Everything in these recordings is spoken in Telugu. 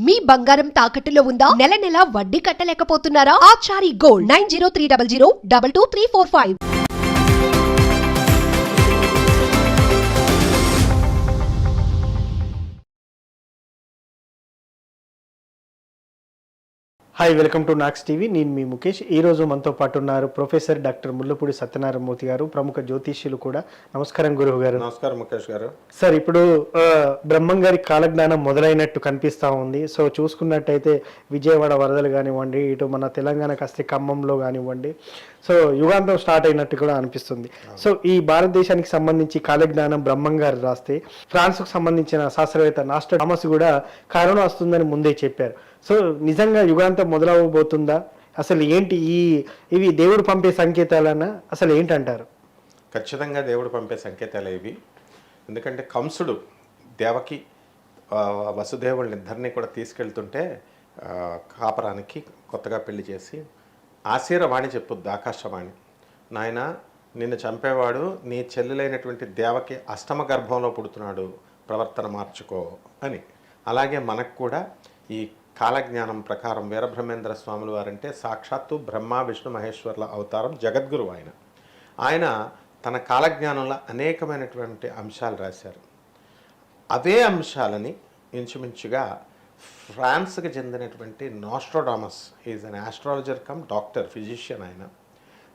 మీ బంగారం తాకట్టులో ఉందా? నెల నెల వడ్డీ కట్టలేకపోతున్నారా? Achari gold 9030022345. Hi, welcome to Knox TV. నేను మీ ముఖేష్. ఈరోజు మనతో పాటు ఉన్నారు ప్రొఫెసర్ డాక్టర్ ముల్లపూడి సత్యనారాయణమూర్తి గారు, ప్రముఖ జ్యోతిష్యులు కూడా. నమస్కారం గురువు గారు. నమస్కారం ముఖేష్ గారు. సార్, ఇప్పుడు బ్రహ్మం గారి కాలజ్ఞానం మొదలైనట్టు కనిపిస్తూ ఉంది. సో చూసుకున్నట్టయితే విజయవాడ వరదలు కానివ్వండి, ఇటు మన తెలంగాణ కస్తే ఖమ్మంలో కానివ్వండి, సో యుగాంతం స్టార్ట్ అయినట్టు కూడా అనిపిస్తుంది. సో ఈ భారతదేశానికి సంబంధించి కాలజ్ఞానం బ్రహ్మం గారు రాస్తే, ఫ్రాన్స్కు సంబంధించిన శాస్త్రవేత్త నాస్ట్రాడమస్ కూడా కరోనా వస్తుందని ముందే చెప్పారు. సో నిజంగా యుగాంతం మొదలవబోతుందా? అసలు ఏంటి ఇవి దేవుడు పంపే సంకేతాలన్నా అసలు ఏంటంటారు? ఖచ్చితంగా దేవుడు పంపే సంకేతాలే ఇవి. ఎందుకంటే కంసుడు దేవకి వసుదేవుల్ని ఇద్దరిని కూడా తీసుకెళ్తుంటే కాపరానికి కొత్తగా పెళ్లి చేసి ఆశీర్వాణి చెప్పుద్ది ఆకాశవాణి, నాయన నిన్ను చంపేవాడు నీ చెల్లెలైనటువంటి దేవకి అష్టమ గర్భంలో పుడుతున్నాడు, ప్రవర్తన మార్చుకో అని. అలాగే మనకు కూడా ఈ కాలజ్ఞానం ప్రకారం వీరబ్రహ్మేంద్ర స్వాములు వారంటే సాక్షాత్తు బ్రహ్మ విష్ణు మహేశ్వర్ల అవతారం, జగద్గురు ఆయన తన కాలజ్ఞానంలో అనేకమైనటువంటి అంశాలు రాశారు. అవే అంశాలని ఇంచుమించుగా ఫ్రాన్స్కి చెందినటువంటి Nostradamus, is an astrologer cum doctor, physician ఆయన.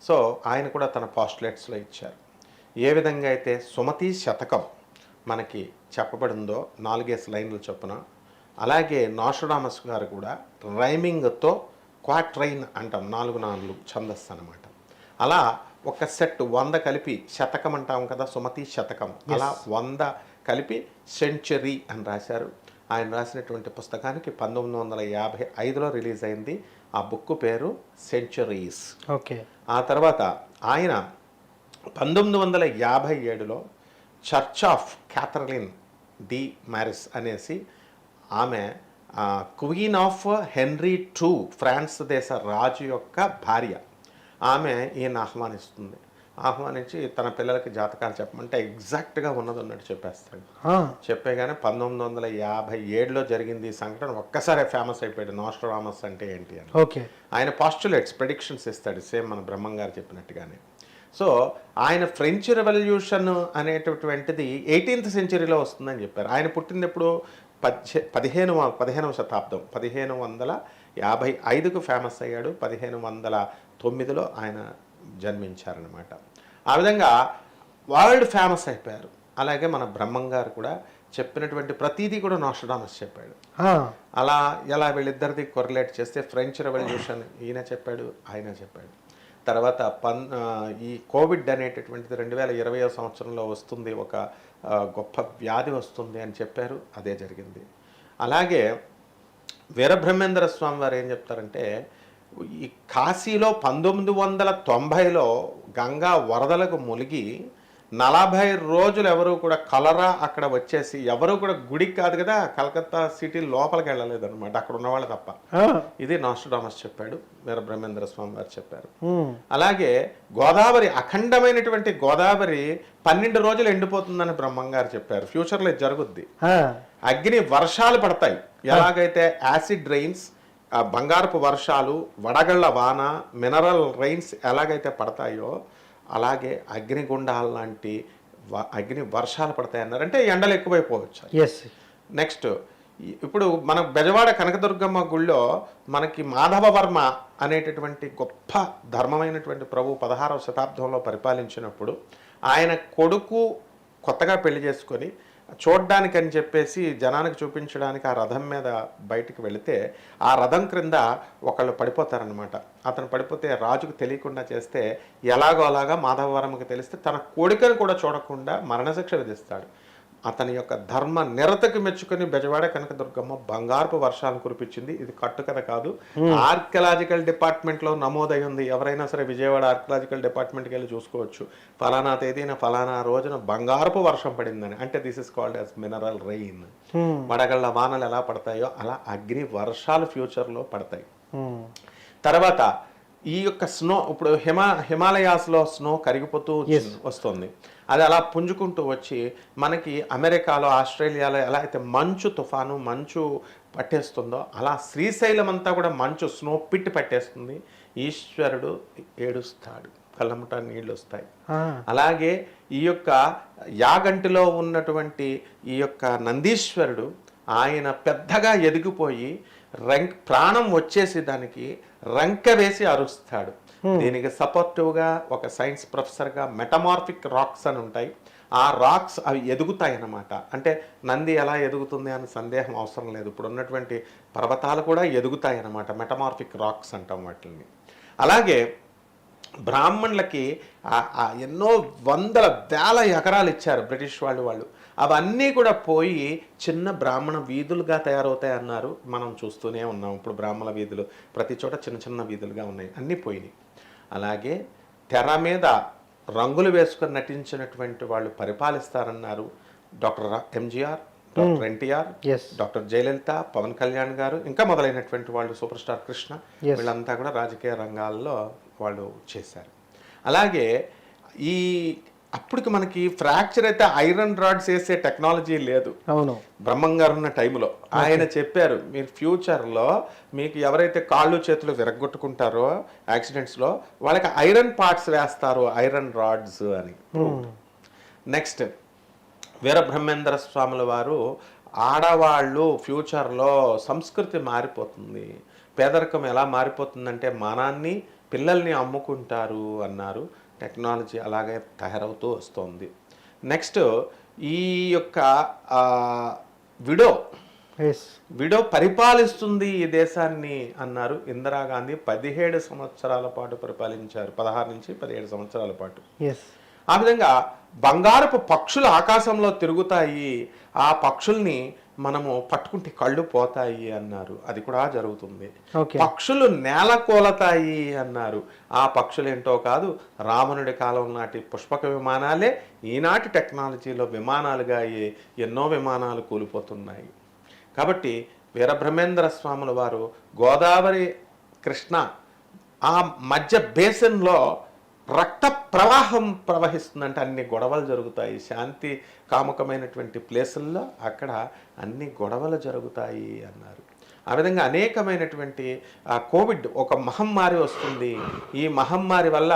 సో ఆయన కూడా తన పాస్టులేట్స్లో ఇచ్చారు. ఏ విధంగా అయితే సుమతి శతకం మనకి చెప్పబడిందో 4 లైన్లు చొప్పున, అలాగే నాస్ట్రాడమస్ గారు కూడా రైమింగ్తో క్వాట్రైన్ అంటాం, 4 ఛందస్సు అనమాట. అలా ఒక సెట్ 100 కలిపి శతకం అంటాం కదా, సుమతి శతకం, అలా 100 కలిపి సెంచరీ అని రాశారు. ఆయన రాసినటువంటి పుస్తకానికి 1955లో రిలీజ్ అయింది. ఆ బుక్ పేరు సెంచరీస్. ఓకే. ఆ తర్వాత ఆయన 1957లో church of Catherine de Medici అనేసి, ఆమె queen of Henry II France దేశ రాజు యొక్క భార్య, ఆమె ఈయన ఆహ్వానించి తన పిల్లలకి జాతకాలు చెప్పమంటే ఎగ్జాక్ట్గా ఉన్నది ఉన్నట్టు చెప్పేస్తాడు. చెప్పేగానే 1957లో జరిగింది ఈ సంఘటన. ఒక్కసారి ఫేమస్ అయిపోయాడు నాస్ట్రాడమస్ అంటే ఏంటి అని. ఓకే. ఆయన పాస్టులేట్స్, ప్రెడిక్షన్స్ ఇస్తాడు, సేమ్ మన బ్రహ్మం గారు చెప్పినట్టుగానే. సో ఆయన ఫ్రెంచ్ రెవల్యూషన్ అనేటటువంటిది 18th సెంచరీలో వస్తుందని చెప్పారు. ఆయన పుట్టినప్పుడు 15వ శతాబ్దం, 1555కు ఫేమస్ అయ్యాడు. 1509లో ఆయన జన్మించారనమాట. ఆ విధంగా వరల్డ్ ఫేమస్ అయిపోయారు. అలాగే మన బ్రహ్మం గారు కూడా చెప్పినటువంటి ప్రతిదీ కూడా నాస్ట్రాడమస్ చెప్పాడు. అలా ఎలా వీళ్ళిద్దరిది కొరిలేట్ చేస్తే ఫ్రెంచ్ రెవల్యూషన్ ఈయన చెప్పాడు, ఆయన చెప్పాడు. తర్వాత ఈ కోవిడ్ అనేటటువంటిది 2020వ సంవత్సరంలో వస్తుంది, ఒక గొప్ప వ్యాధి వస్తుంది అని చెప్పారు, అదే జరిగింది. అలాగే వీరబ్రహ్మేంద్ర స్వామి వారు ఏం చెప్తారంటే, ఈ కాశీలో 1990లో గంగా వరదలకు మునిగి 40 రోజులు ఎవరు కూడా కలరా అక్కడ వచ్చేసి, ఎవరు కూడా గుడికి కాదు కదా, కలకత్తా సిటీ లోపలికి వెళ్ళలేదన్నమాట, అక్కడ ఉన్నవాళ్ళు తప్ప. ఇది నాస్ట్రాడమస్ చెప్పాడు, వీరబ్రహ్మేంద్ర స్వామి వారు చెప్పారు. అలాగే గోదావరి, అఖండమైనటువంటి గోదావరి 12 రోజులు ఎండిపోతుందని బ్రహ్మం గారు చెప్పారు. ఫ్యూచర్లో ఇది జరుగుద్ది. అగ్ని వర్షాలు పడతాయి. ఎలాగైతే యాసిడ్ రైన్స్, బంగారపు వర్షాలు, వడగళ్ల వాన, మినరల్ రైన్స్ ఎలాగైతే పడతాయో, అలాగే అగ్నిగుండాల లాంటి అగ్ని వర్షాలు పడతాయి అన్నారు. అంటే ఎండలు ఎక్కువైపోవచ్చు. నెక్స్ట్, ఇప్పుడు మన బెజవాడ కనకదుర్గమ్మ గుళ్ళో మనకి మాధవవర్మ అనేటటువంటి గొప్ప ధర్మమైనటువంటి ప్రభు 16వ శతాబ్దంలో పరిపాలించినప్పుడు ఆయన కొడుకు కొత్తగా పెళ్లి చేసుకొని చూడ్డానికి అని చెప్పేసి జనానికి చూపించడానికి ఆ రథం మీద బయటికి వెళితే, ఆ రథం క్రింద ఒకళ్ళు పడిపోతారనమాట. అతను పడిపోతే రాజుకు తెలియకుండా చేస్తే, ఎలాగో అలాగా మాధవవర్మకి తెలిస్తే తన కొడుకుని కూడా చూడకుండా మరణశిక్ష విధిస్తాడు. అతని యొక్క ధర్మ నిరతకు మెచ్చుకొని బెజవాడ కనకదుర్గమ్మ బంగారపు వర్షాలను కురిపించింది. ఇది కట్టుకథ కాదు, ఆర్కియలాజికల్ డిపార్ట్మెంట్లో నమోదై ఉంది. ఎవరైనా సరే విజయవాడ ఆర్కియలాజికల్ డిపార్ట్మెంట్కి వెళ్ళి చూసుకోవచ్చు. ఫలానా తేదీన ఫలానా రోజున బంగారపు వర్షం పడిందని. అంటే this is called as mineral rain. వడగళ్ళ వానలు ఎలా పడతాయో అలా అగ్ని వర్షాలు ఫ్యూచర్లో పడతాయి. తర్వాత ఈ యొక్క స్నో, ఇప్పుడు హిమాలయాస్లో స్నో కరిగిపోతూ వస్తుంది. అది అలా పుంజుకుంటూ వచ్చి మనకి అమెరికాలో, ఆస్ట్రేలియాలో ఎలా అయితే మంచు తుఫాను, మంచు పట్టేస్తుందో అలా శ్రీశైలం అంతా కూడా మంచు స్నో పిట్ పట్టేస్తుంది. ఈశ్వరుడు ఏడుస్తాడు, కళ్ళముట నీళ్ళు వస్తాయి. అలాగే ఈ యొక్క యాగంటిలో ఉన్నటువంటి ఈ యొక్క నందీశ్వరుడు ఆయన పెద్దగా ఎదిగిపోయి ప్రాణం వచ్చేసి దానికి రంక వేసి అరుస్తాడు. దీనికి సపోర్టివ్గా ఒక సైన్స్ ప్రొఫెసర్గా మెటమార్ఫిక్ రాక్స్ అని ఉంటాయి. ఆ రాక్స్ అవి ఎదుగుతాయి అన్నమాట. అంటే నంది ఎలా ఎదుగుతుంది అని సందేహం అవసరం లేదు. ఇప్పుడు ఉన్నటువంటి పర్వతాలు కూడా ఎదుగుతాయి అన్నమాట. మెటమార్ఫిక్ రాక్స్ అంటాం వాటిని. అలాగే బ్రాహ్మణులకి ఎన్నో వందల వేల ఎకరాలు ఇచ్చారు బ్రిటిష్ వాళ్ళు. అవన్నీ కూడా పోయి చిన్న బ్రాహ్మణ వీధులుగా తయారవుతాయి అన్నారు. మనం చూస్తూనే ఉన్నాం. ఇప్పుడు బ్రాహ్మణ వీధులు ప్రతి చోట చిన్న చిన్న వీధులుగా ఉన్నాయి, అన్నీ పోయినాయి. అలాగే తెర మీద రంగులు వేసుకొని నటించినటువంటి వాళ్ళు పరిపాలిస్తారన్నారు. Doctor MGR, doctor NTR, doctor Jayalalithaa, Pawan Kalyan garu, ఇంకా మొదలైనటువంటి వాళ్ళు, సూపర్ స్టార్ కృష్ణ, వీళ్ళంతా కూడా రాజకీయ రంగాల్లో వాళ్ళు చేశారు. అలాగే ఈ అప్పటికి మనకి ఫ్రాక్చర్ అయితే ఐరన్ రాడ్స్ వేసే టెక్నాలజీ లేదు. అవును, బ్రహ్మంగారు ఉన్న టైంలో ఆయన చెప్పారు, మీరు ఫ్యూచర్లో మీకు ఎవరైతే కాళ్ళు చేతులు విరగొట్టుకుంటారో యాక్సిడెంట్స్లో వాళ్ళకి ఐరన్ పార్ట్స్ వేస్తారు, ఐరన్ రాడ్స్ అని. నెక్స్ట్ వీరబ్రహ్మేంద్ర స్వాముల వారు ఆడవాళ్ళు ఫ్యూచర్లో సంస్కృతి మారిపోతుంది, పేదరికం ఎలా మారిపోతుందంటే మానాన్ని పిల్లల్ని అమ్ముకుంటారు అన్నారు. టెక్నాలజీ అలాగే తయారవుతూ వస్తుంది. నెక్స్ట్ ఈ యొక్క విడో పరిపాలిస్తుంది ఈ దేశాన్ని అన్నారు. ఇందిరాగాంధీ 17 సంవత్సరాల పాటు పరిపాలించారు, 16 నుంచి 17 సంవత్సరాల పాటు. ఆ విధంగా బంగారపు పక్షులు ఆకాశంలో తిరుగుతాయి, ఆ పక్షుల్ని మనము పట్టుకుంటే కళ్ళు పోతాయి అన్నారు. అది కూడా జరుగుతుంది. పక్షులు నేల కోలతాయి అన్నారు. ఆ పక్షులు ఏంటో కాదు, రావణుడి కాలం నాటి పుష్పక విమానాలే ఈనాటి టెక్నాలజీలో విమానాలుగా ఎన్నో విమానాలు కూలిపోతున్నాయి. కాబట్టి వీరబ్రహ్మేంద్ర స్వాముల వారు గోదావరి కృష్ణ ఆ మధ్య బేసిన్లో రక్త ప్రవాహం ప్రవహిస్తుందంటే అన్ని గొడవలు జరుగుతాయి. శాంతి కాముకమైనటువంటి ప్లేసుల్లో అక్కడ అన్ని గొడవలు జరుగుతాయి అన్నారు. ఆ విధంగా అనేకమైనటువంటి కోవిడ్ ఒక మహమ్మారి వస్తుంది. ఈ మహమ్మారి వల్ల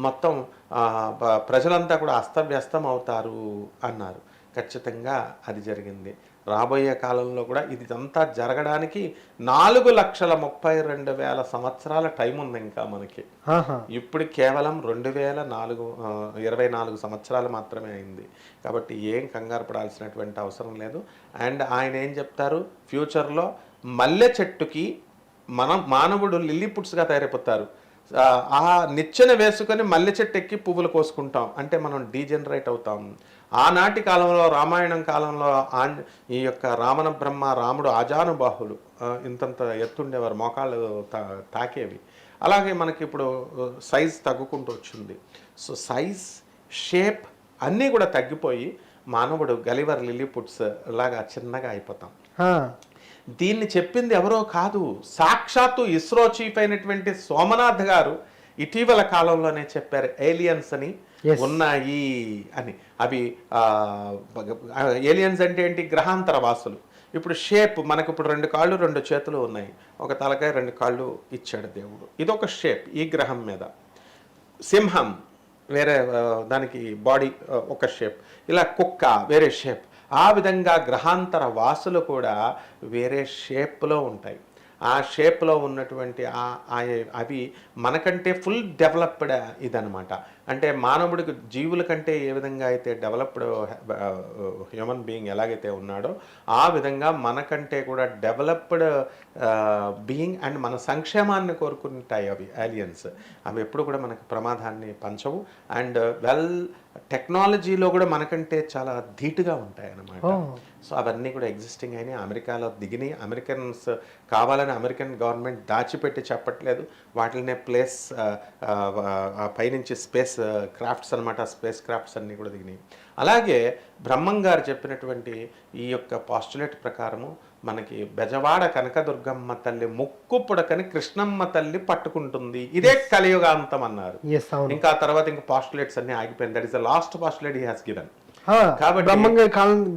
మొత్తం ప్రజలంతా కూడా అస్తవ్యస్తం అవుతారు అన్నారు. ఖచ్చితంగా అది జరిగింది. రాబోయే కాలంలో కూడా ఇదంతా జరగడానికి 4,32,000 సంవత్సరాల టైం ఉంది ఇంకా మనకి. ఇప్పుడు కేవలం 2024 సంవత్సరాలు మాత్రమే అయింది. కాబట్టి ఏం కంగారు పడాల్సినటువంటి అవసరం లేదు. అండ్ ఆయన ఏం చెప్తారు, ఫ్యూచర్లో మల్లె చెట్టుకి మానవుడు లిల్లీపుట్స్గా తయారైపోతారు. ఆ నిచ్చెన వేసుకొని మల్లె చెట్టు ఎక్కి పువ్వులు కోసుకుంటాం అంటే మనం డీజనరేట్ అవుతాం. ఆనాటి కాలంలో రామాయణం కాలంలో ఈ యొక్క రావణ బ్రహ్మ రాముడు ఆజానుబాహుడు, ఇంతంత ఎత్తుండేవారు, మోకాళ్ళు తాకేవి. అలాగే మనకి ఇప్పుడు సైజ్ తగ్గుకుంటూ వచ్చింది. సో సైజ్, షేప్ అన్నీ కూడా తగ్గిపోయి మానవుడు గలివర్ లిల్లీపుట్స్ లాగా చిన్నగా అయిపోతాం. దీన్ని చెప్పింది ఎవరో కాదు, సాక్షాత్తు ఇస్రో చీఫ్ అయినటువంటి సోమనాథ్ గారు ఇటీవల కాలంలోనే చెప్పారు. ఏలియన్స్ అని ఉన్నాయి అని. అవి ఏలియన్స్ అంటే ఏంటి, గ్రహాంతర వాసులు. ఇప్పుడు షేప్ మనకు ఇప్పుడు 2 కాళ్ళు 2 చేతులు ఉన్నాయి, ఒక తలకాయ 2 కాళ్ళు ఇచ్చాడు దేవుడు. ఇదొక షేప్ ఈ గ్రహం మీద. సింహం వేరే, దానికి బాడీ ఒక షేప్. ఇలా కుక్క వేరే షేప్. ఆ విధంగా గ్రహాంతర వాసులు కూడా వేరే షేప్లో ఉంటాయి. ఆ షేప్లో ఉన్నటువంటి అవి మనకంటే ఫుల్ డెవలప్డ్ ఇదనమాట. అంటే మానవుడికి జీవుల కంటే ఏ విధంగా అయితే డెవలప్డ్ హ్యూమన్ బీయింగ్ ఎలాగైతే ఉన్నాడో ఆ విధంగా మనకంటే కూడా డెవలప్డ్ బీయింగ్ అండ్ మన సంక్షేమాన్ని కోరుకుంటాయి అవి ఏలియన్స్. అవి ఎప్పుడు కూడా మనకు ప్రమాదాన్ని పంచవు. అండ్ టెక్నాలజీలో కూడా మనకంటే చాలా ధీటుగా ఉంటాయి అన్నమాట. సో అవన్నీ కూడా ఎగ్జిస్టింగ్ అయినాయి, అమెరికాలో దిగినాయి. అమెరికన్స్ కావాలని అమెరికన్ గవర్నమెంట్ దాచిపెట్టి చెప్పట్లేదు. వాటినే ప్లేస్ పైనుంచి స్పేస్ క్రాఫ్ట్స్ అనమాట, స్పేస్ క్రాఫ్ట్స్ అన్నీ కూడా దిగినాయి. అలాగే బ్రహ్మం గారు చెప్పినటువంటి ఈ యొక్క పాస్టులేట్ ప్రకారము మనకి బెజవాడ కనకదుర్గమ్మ తల్లి ముక్కు పుడకని కృష్ణమ్మ తల్లి పట్టుకుంటుంది. ఇదే కలియుగాంతం అన్నారు. ఇంకా తర్వాత ఇంకా పాస్టులేట్స్ అన్ని ఆగిపోయింది. That is the last postulate he has given. కాబట్టి బ్రహ్మంగారి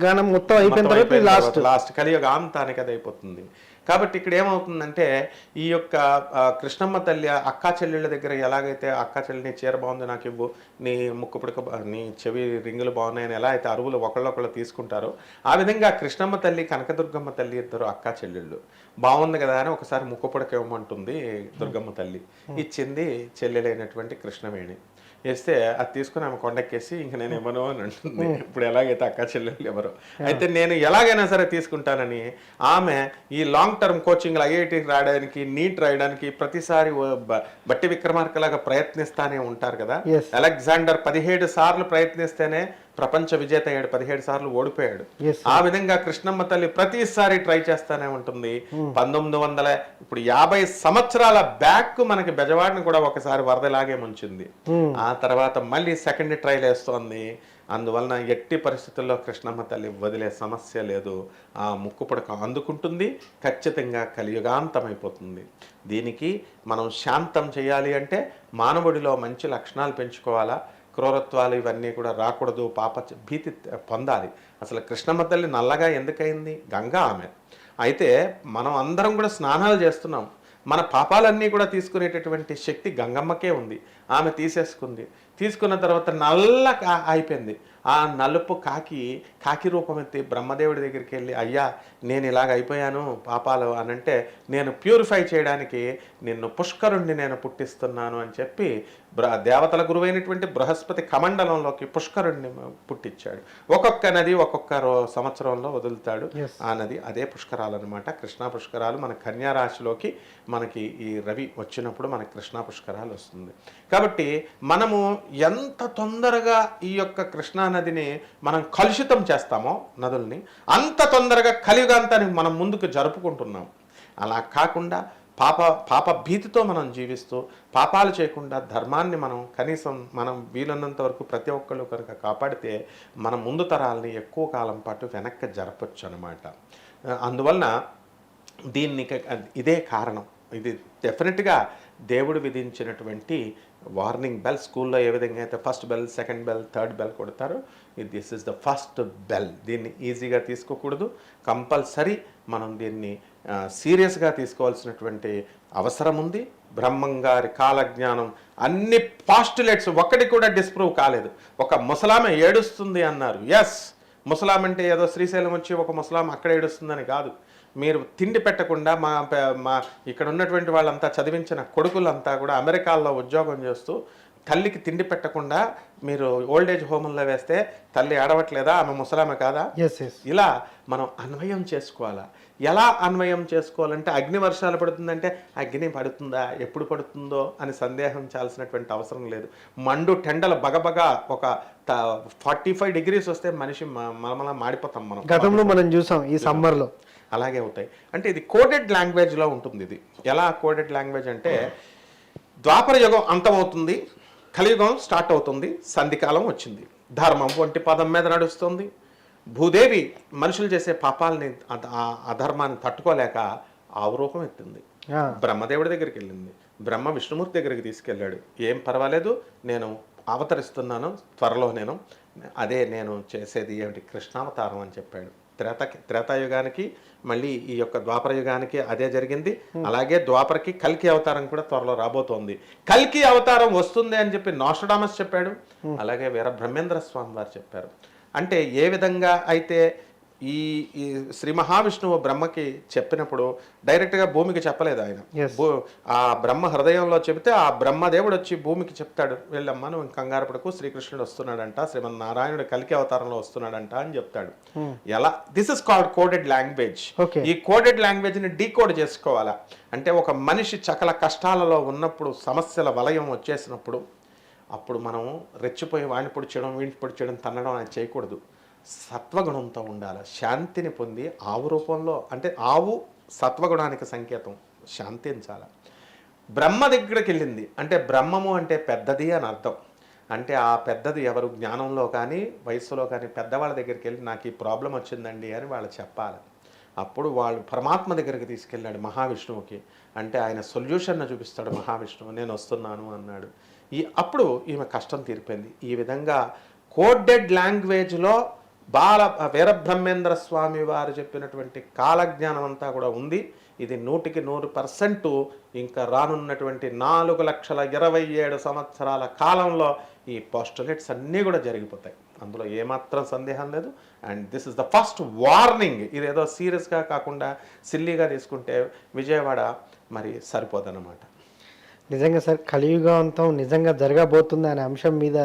గానం మొత్తం అయిపోయిన తర్వాత లాస్ట్ కలియుగాంతానికి అది అయిపోతుంది. కాబట్టి ఇక్కడ ఏమవుతుందంటే ఈ యొక్క కృష్ణమ్మ తల్లి అక్కా చెల్లెళ్ళ దగ్గర ఎలాగైతే అక్కా చెల్లి నీ చీర బాగుంది నాకు ఇవ్వు, నీ ముక్కు పుడక నీ చెవి రింగులు బాగున్నాయని ఎలా అయితే అరువులు ఒకళ్ళొకళ్ళు తీసుకుంటారో ఆ విధంగా కృష్ణమ్మ తల్లి కనకదుర్గమ్మ తల్లి ఇద్దరు అక్కా చెల్లెళ్ళు బాగుంది కదా అని ఒకసారి ముక్కు పుడక ఇవ్వమంటుంది దుర్గమ్మ తల్లి. ఇచ్చింది చెల్లెలైనటువంటి కృష్ణవేణి. వేస్తే అది తీసుకుని ఆమె కొండెక్కేసి ఇంక నేను ఇవ్వను అని అంటుంది. ఇప్పుడు ఎలాగైతే అక్క చెల్లెళ్ళు ఎవరు అయితే నేను ఎలాగైనా సరే తీసుకుంటానని ఆమె ఈ లాంగ్ టర్మ్ కోచింగ్లు ఐఐటికి రాయడానికి నీట్ రాయడానికి ప్రతిసారి బట్టి విక్రమార్కలాగా ప్రయత్నిస్తానే ఉంటారు కదా. అలెగ్జాండర్ 17 సార్లు ప్రయత్నిస్తేనే ప్రపంచ విజేత అయ్యాడు, 17 సార్లు ఓడిపోయాడు. ఆ విధంగా కృష్ణమ్మ తల్లి ప్రతిసారి ట్రై చేస్తానే ఉంటుంది. 1900 ఇప్పుడు 50 సంవత్సరాల బ్యాక్ మనకి బెజవాడిని కూడా ఒకసారి వరదలాగే ముంచింది. ఆ తర్వాత మళ్ళీ సెకండ్ ట్రైల్ వేస్తోంది. అందువలన ఎట్టి పరిస్థితుల్లో కృష్ణమ్మ తల్లి వదిలే సమస్య లేదు. ఆ ముక్కు పుడక అందుకుంటుంది, ఖచ్చితంగా కలియుగాంతమైపోతుంది. దీనికి మనం శాంతం చేయాలి అంటే మానవుడిలో మంచి లక్షణాలు పెంచుకోవాలా, క్రూరత్వాలు ఇవన్నీ కూడా రాకూడదు, పాప భీతి పొందాలి. అసలు కృష్ణమ్మ తల్లి నల్లగా ఎందుకయింది? గంగా ఆమె. అయితే మనం అందరం కూడా స్నానాలు చేస్తున్నాం, మన పాపాలన్నీ కూడా తీసుకునేటటువంటి శక్తి గంగమ్మకే ఉంది. ఆమె తీసేసుకుంది. తీసుకున్న తర్వాత నల్ల అయిపోయింది. ఆ నలుపు కాకి రూపం ఎత్తి బ్రహ్మదేవుడి దగ్గరికి వెళ్ళి, అయ్యా నేను ఇలాగ అయిపోయాను పాపాలు అని అంటే, నేను ప్యూరిఫై చేయడానికి నిన్ను పుష్కరుణ్ణి నేను పుట్టిస్తున్నాను అని చెప్పి దేవతల గురువైనటువంటి బృహస్పతి కమండలంలోకి పుష్కరుణ్ణి పుట్టించాడు. ఒక్కొక్క నది ఒక్కొక్క సంవత్సరంలో వదులుతాడు. ఆ నది అదే పుష్కరాలు అనమాట. కృష్ణా పుష్కరాలు మన కన్యా రాశిలోకి మనకి ఈ రవి వచ్చినప్పుడు మనకి కృష్ణా పుష్కరాలు వస్తుంది. కాబట్టి మనము ఎంత తొందరగా ఈ యొక్క కృష్ణా నదిని మనం కలుషితం చేస్తామో నదుల్ని, అంత తొందరగా కలియుగాంతానికి మనం ముందుకు జరుపుకుంటున్నాం. అలా కాకుండా పాప భీతితో మనం జీవిస్తూ పాపాలు చేయకుండా ధర్మాన్ని మనం వీలున్నంత వరకు ప్రతి ఒక్కళ్ళు కనుక కాపాడితే మన ముందు తరాలని ఎక్కువ కాలం పాటు వెనక్కి జరపచ్చు అనమాట. అందువలన ఇదే కారణం. ఇది డెఫినెట్గా దేవుడు విధించినటువంటి వార్నింగ్ బెల్. స్కూల్లో ఏ విధంగా అయితే first bell, second bell, third bell కొడతారో this is the first bell. దీన్ని ఈజీగా తీసుకోకూడదు. కంపల్సరీ మనం దీన్ని సీరియస్గా తీసుకోవాల్సినటువంటి అవసరం ఉంది. బ్రహ్మంగారి కాలజ్ఞానం అన్ని పాస్టులేట్స్ ఒక్కటి కూడా డిస్ప్రూవ్ కాలేదు. ఒక ముసలామె ఏడుస్తుంది అన్నారు. ఎస్, ముసలాం అంటే ఏదో శ్రీశైలం వచ్చి ఒక ముసలాం అక్కడ ఏడుస్తుందని కాదు. మీరు తిండి పెట్టకుండా మా ఇక్కడ ఉన్నటువంటి వాళ్ళంతా చదివించిన కొడుకులంతా కూడా అమెరికాలో ఉద్యోగం చేస్తూ తల్లికి తిండి పెట్టకుండా మీరు ఓల్డేజ్ హోమ్లో వేస్తే తల్లి ఏడవట్లేదా? ఆమె ముసలామె కాదా? ఇలా మనం అన్వయం చేసుకోవాలా. ఎలా అన్వయం చేసుకోవాలంటే, అగ్ని వర్షాలు పడుతుందంటే అగ్ని పడుతుందా, ఎప్పుడు పడుతుందో అని సందేహించాల్సినటువంటి అవసరం లేదు. మండు టెండలు బగబగా ఒక 45 degrees వస్తే మనిషి మలమల మాడిపోతాం మనం. గతంలో మనం చూసాం ఈ సమ్మర్లో. అలాగే అవుతాయి. అంటే ఇది కోడెడ్ లాంగ్వేజ్లో ఉంటుంది. ఇది ఎలా కోడెడ్ లాంగ్వేజ్ అంటే, ద్వాపర యుగం అంతమవుతుంది, కలియుగం స్టార్ట్ అవుతుంది, సంధికాలం వచ్చింది, ధర్మం వంటి పదం మీద నడుస్తుంది. భూదేవి మనుషులు చేసే పాపాలని అధర్మాన్ని తట్టుకోలేక ఆవురూపం ఎత్తింది. బ్రహ్మదేవుడి దగ్గరికి వెళ్ళింది. బ్రహ్మ విష్ణుమూర్తి దగ్గరికి తీసుకెళ్ళాడు. ఏం పర్వాలేదు, నేను అవతరిస్తున్నాను త్వరలో, అదే నేను చేసేది ఏమిటి, కృష్ణావతారం అని చెప్పాడు. త్రేతాయుగానికి మళ్ళీ ఈ యొక్క ద్వాపర యుగానికి అదే జరిగింది. అలాగే ద్వాపరకి కల్కి అవతారం కూడా త్వరలో రాబోతోంది. కల్కి అవతారం వస్తుంది అని చెప్పి నోస్ట్రడామస్ చెప్పాడు. అలాగే వీర బ్రహ్మేంద్ర స్వామి వారు చెప్పారు. అంటే ఏ విధంగా అయితే ఈ శ్రీ మహావిష్ణువు బ్రహ్మకి చెప్పినప్పుడు డైరెక్ట్గా భూమికి చెప్పలేదు ఆయన. ఆ బ్రహ్మ హృదయంలో చెబితే ఆ బ్రహ్మదేవుడు వచ్చి భూమికి చెప్తాడు, వెళ్ళమ్మా నువ్వు కంగారు పడకు, శ్రీకృష్ణుడు వస్తున్నాడంట, శ్రీమన్నారాయణుడు కల్కి అవతారంలో వస్తున్నాడంట అని చెప్తాడు. ఎలా? This is called coded language. ఈ కోడెడ్ లాంగ్వేజ్ని డీకోడ్ చేసుకోవాలా అంటే, ఒక మనిషి చకల కష్టాలలో ఉన్నప్పుడు, సమస్యల వలయం వచ్చేసినప్పుడు, అప్పుడు మనం రెచ్చిపోయి వాడిని పొడిచడం, వీడిని పొడిచడం, తన్నడం అని చేయకూడదు. సత్వగుణంతో ఉండాలి. శాంతిని పొంది ఆవు రూపంలో, అంటే ఆవు సత్వగుణానికి సంకేతం, శాంతించాలి. బ్రహ్మ దగ్గరికి వెళ్ళింది అంటే బ్రహ్మము అంటే పెద్దది అని అర్థం. అంటే ఆ పెద్దది ఎవరు? జ్ఞానంలో కానీ వయస్సులో కానీ పెద్దవాళ్ళ దగ్గరికి వెళ్ళి నాకు ఈ ప్రాబ్లం వచ్చిందండి అని వాళ్ళు చెప్పాలి. అప్పుడు వాళ్ళు పరమాత్మ దగ్గరికి తీసుకెళ్ళాడు మహావిష్ణువుకి. అంటే ఆయన సొల్యూషన్ను చూపిస్తాడు మహావిష్ణువు. నేను వస్తున్నాను అన్నాడు. అప్పుడు ఈమె కష్టం తీరిపోయింది. ఈ విధంగా కోడెడ్ లాంగ్వేజ్లో వీరబ్రహ్మేంద్ర స్వామి వారు చెప్పినటువంటి కాలజ్ఞానం అంతా కూడా ఉంది. ఇది 100% ఇంకా రానున్నటువంటి 4,27,000 సంవత్సరాల కాలంలో ఈ పోస్టులేట్స్ అన్నీ కూడా జరిగిపోతాయి. అందులో ఏమాత్రం సందేహం లేదు. And this is the first warning. ఇదేదో సీరియస్గా కాకుండా సిల్లీగా తీసుకుంటే విజయవాడ మరి సరిపోదన్నమాట. నిజంగా సార్, కలియుగాంతం నిజంగా జరగబోతుంది అనే అంశం మీద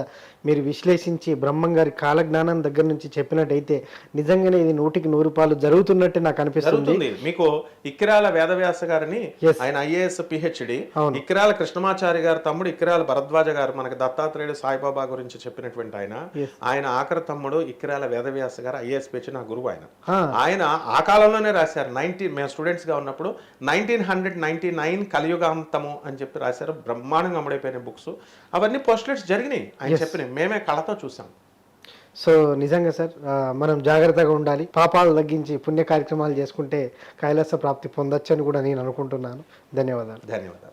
మీరు విశ్లేషించి బ్రహ్మం గారి కాలజ్ఞానం దగ్గర నుంచి చెప్పినట్టయితే నిజంగానే ఇది 100% జరుగుతున్నట్టే నాకు అనిపిస్తుంది. జరుగుతుంది. మీకు ఇక్కిరాల వేదవ్యాస గారిని, Yes. ఆయన IAS PhD, అవును. ఇక్కిరాల కృష్ణమాచారి గారు తమ్ముడు ఇక్కిరాల భరద్వాజ గారు, మనకి దత్తాత్రేయుడు సాయిబాబా గురించి చెప్పినటువంటి ఆయన, Yes. ఆయన ఆఖరి తమ్ముడు ఇక్కిరాల వేదవ్యాస గారు IAS PhD, నా గురువు ఆయన. Ah. ఆయన ఆ కాలంలోనే రాశారు. మేము స్టూడెంట్స్ గా ఉన్నప్పుడు 1999 కలియుగాంతము అని చెప్పి రాశారు. బ్రహ్మాండంగా అమ్ముడైపోయిన బుక్స్. అవన్నీ పోస్టులేట్స్ జరిగినాయి ఆయన చెప్పినాయి. మేమే కళతో చూసాం. సో నిజంగా సార్, మనం జాగ్రత్తగా ఉండాలి. పాపాలు తగ్గించి పుణ్య కార్యక్రమాలు చేసుకుంటే కైలాస ప్రాప్తి పొందొచ్చని కూడా నేను అనుకుంటున్నాను. ధన్యవాదాలు. ధన్యవాదాలు.